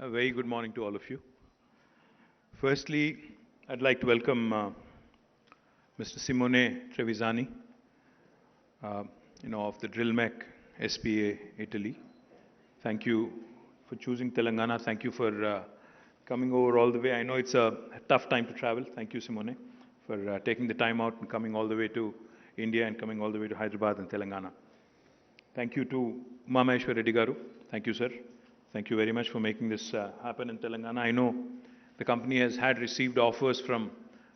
A very good morning to all of you. Firstly, I'd like to welcome Mr. Simone Trevisani, of the Drillmec, SpA, Italy. Thank you for choosing Telangana. Thank you for coming over all the way. I know it's a tough time to travel. Thank you, Simone, for taking the time out and coming all the way to India and coming all the way to Hyderabad and Telangana. Thank you to Umameshwar Reddy Garu. Thank you, sir. Thank you very much for making this happen in Telangana. I know the company has received offers from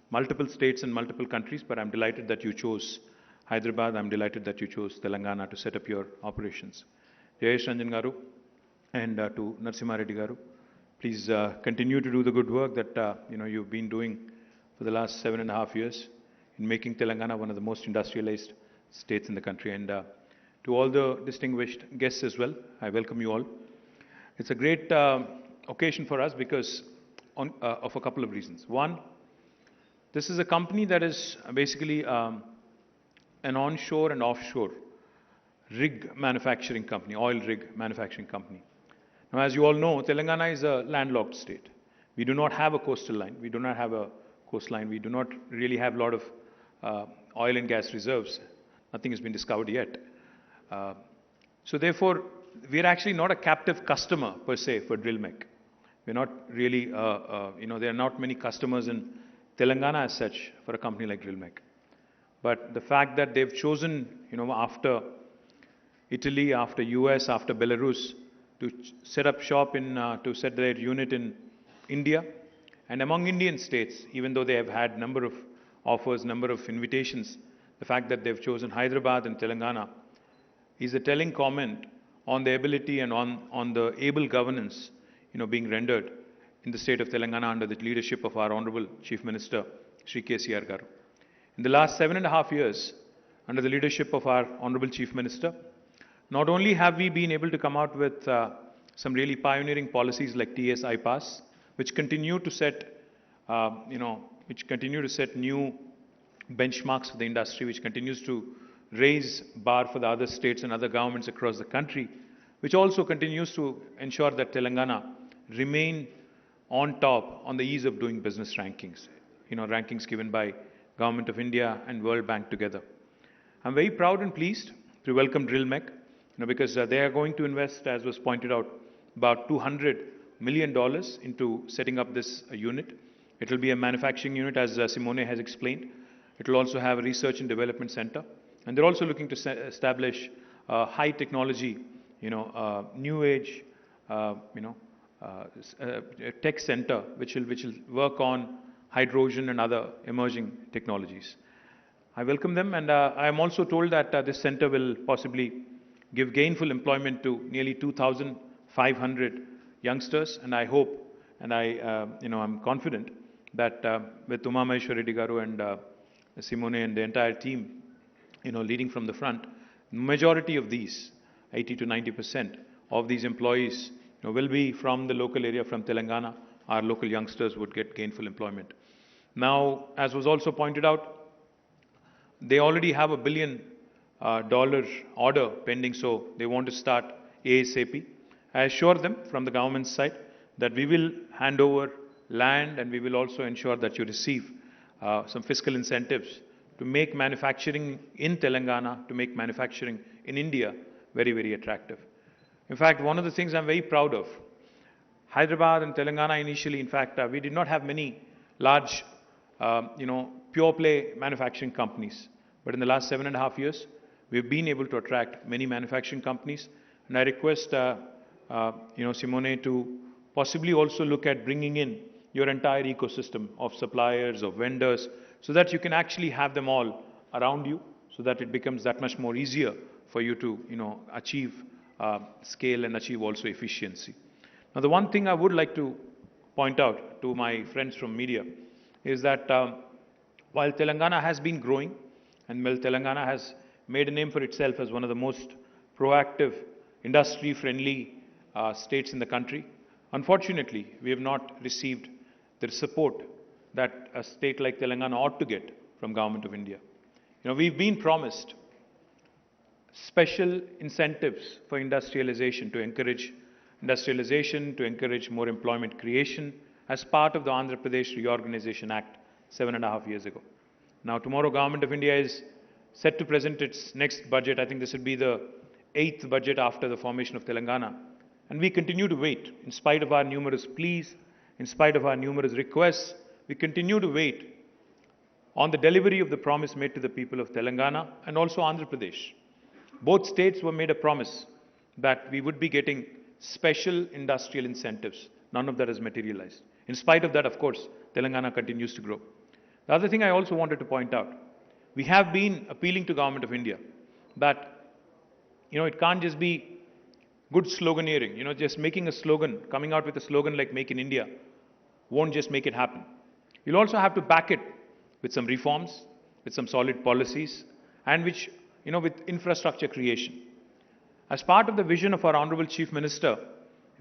multiple states and multiple countries, but I'm delighted that you chose Hyderabad. I'm delighted that you chose Telangana to set up your operations. Jayesh Ranjan Garu and to Narasimha Reddy Garu, please continue to do the good work that you've been doing for the last 7.5 years in making Telangana one of the most industrialized states in the country. And to all the distinguished guests as well, I welcome you all. It's a great occasion for us because of a couple of reasons. One, this is a company that is basically an onshore and offshore rig manufacturing company, oil rig manufacturing company. Now, as you all know, Telangana is a landlocked state. We do not have a coastal line. We do not have a coastline. We do not really have a lot of oil and gas reserves. Nothing has been discovered yet. So therefore, we are actually not a captive customer per se for Drillmec. We're not really, there are not many customers in Telangana as such for a company like Drillmec. But the fact that they've chosen, after Italy, after US, after Belarus, to set up shop to set their unit in India, and among Indian states, even though they have had number of offers, number of invitations, the fact that they've chosen Hyderabad and Telangana is a telling comment on the ability and on the able governance, being rendered in the state of Telangana under the leadership of our Honorable Chief Minister, Shri KTR Garu. In the last 7.5 years, under the leadership of our Honorable Chief Minister, not only have we been able to come out with some really pioneering policies like TS iPass, which continue to set, new benchmarks for the industry, which continues to raise bar for the other states and other governments across the country, which also continues to ensure that Telangana remain on top on the ease of doing business rankings, rankings given by Government of India and World Bank together. I'm very proud and pleased to welcome Drillmec, because they are going to invest, as was pointed out, about $200 million into setting up this unit. It will be a manufacturing unit, as Simone has explained. It will also have a research and development center. And they're also looking to establish a high technology, new age, tech center, which will work on hydrogen and other emerging technologies. I welcome them, and I am also told that this center will possibly give gainful employment to nearly 2,500 youngsters, and I hope, and I'm confident that with Umameshwar Reddy Garu and Simone and the entire team, leading from the front, majority of these, 80 to 90% of these employees, will be from the local area, from Telangana. Our local youngsters would get gainful employment. Now, as was also pointed out, they already have $1 billion order pending, so they want to start ASAP. I assure them from the government side that we will hand over land, and we will also ensure that you receive some fiscal incentives to make manufacturing in Telangana, to make manufacturing in India very, very attractive. In fact, one of the things I'm very proud of, Hyderabad and Telangana initially, in fact, we did not have many large, pure play manufacturing companies. But in the last 7.5 years, we've been able to attract many manufacturing companies. And I request, Simone, to possibly also look at bringing in your entire ecosystem of suppliers, of vendors, so that you can actually have them all around you, so that it becomes that much more easier for you to, achieve scale and achieve also efficiency. Now, the one thing I would like to point out to my friends from media is that while Telangana has been growing, and while Telangana has made a name for itself as one of the most proactive, industry-friendly states in the country, unfortunately, we have not received the support that a state like Telangana ought to get from Government of India. We've been promised special incentives for industrialization to encourage industrialization, to encourage more employment creation as part of the Andhra Pradesh Reorganization Act 7.5 years ago. Now, tomorrow, Government of India is set to present its next budget. I think this will be the 8th budget after the formation of Telangana. And we continue to wait, in spite of our numerous pleas, in spite of our numerous requests, we continue to wait on the delivery of the promise made to the people of Telangana and also Andhra Pradesh. Both states were made a promise that we would be getting special industrial incentives. None of that has materialized. In spite of that, of course, Telangana continues to grow. The other thing I also wanted to point out, we have been appealing to Government of India that, it can't just be good sloganeering, just making a slogan, coming out with a slogan like Make in India won't just make it happen. You'll also have to back it with some reforms, with some solid policies, and with infrastructure creation. As part of the vision of our Honorable Chief Minister,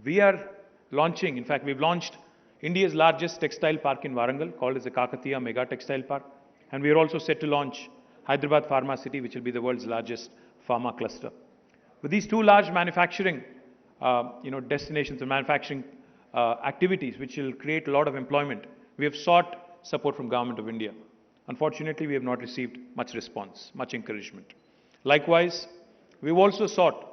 we are launching, in fact, we've launched India's largest textile park in Warangal, called as the KTR Mega Textile Park. And we are also set to launch Hyderabad Pharma City, which will be the world's largest pharma cluster. With these two large manufacturing, destinations and manufacturing activities, which will create a lot of employment, we have sought support from Government of India. Unfortunately, we have not received much response, much encouragement. Likewise, we've also sought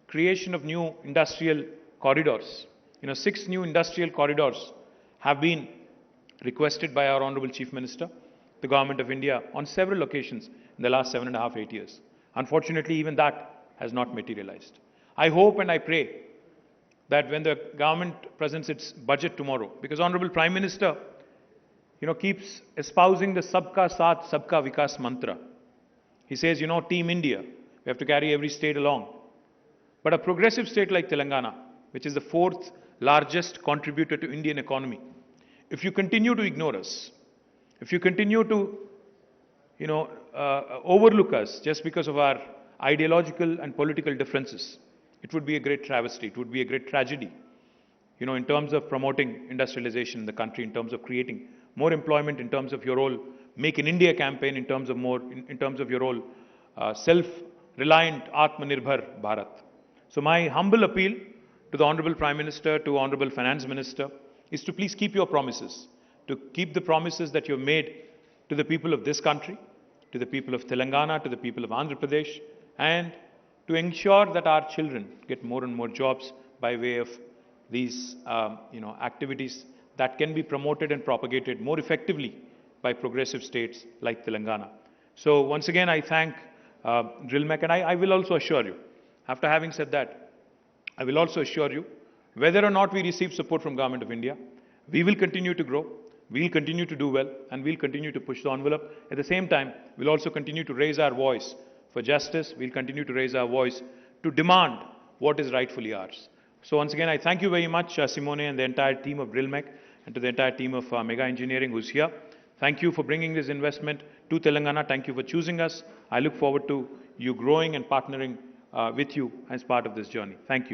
creation of new industrial corridors. 6 new industrial corridors have been requested by our Honorable Chief Minister, the Government of India, on several occasions in the last 7.5, 8 years. Unfortunately, even that has not materialized. I hope and I pray that when the government presents its budget tomorrow, because Honorable Prime Minister, keeps espousing the Sabka Saath, Sabka Vikas mantra. He says, Team India, we have to carry every state along. But a progressive state like Telangana, which is the 4th largest contributor to Indian economy, if you continue to ignore us, if you continue to, overlook us just because of our ideological and political differences, it would be a great travesty. It would be a great tragedy, in terms of promoting industrialization in the country, in terms of creating more employment, in terms of your whole Make in India campaign, in terms of your whole self-reliant Atmanirbhar Bharat. So my humble appeal to the Honorable Prime Minister, to Honorable Finance Minister, is to please keep your promises, to keep the promises that you've made to the people of this country, to the people of Telangana, to the people of Andhra Pradesh, and to ensure that our children get more and more jobs by way of these, activities that can be promoted and propagated more effectively by progressive states like Telangana. So once again, I thank Drillmec, and I will also assure you, after having said that, I will also assure you, whether or not we receive support from Government of India, we will continue to grow, we will continue to do well, and we'll continue to push the envelope. At the same time, we'll also continue to raise our voice for justice. We'll continue to raise our voice to demand what is rightfully ours. So once again, I thank you very much, Simone and the entire team of Drillmec, and to the entire team of Mega Engineering who's here. Thank you for bringing this investment to Telangana. Thank you for choosing us. I look forward to you growing and partnering with you as part of this journey. Thank you.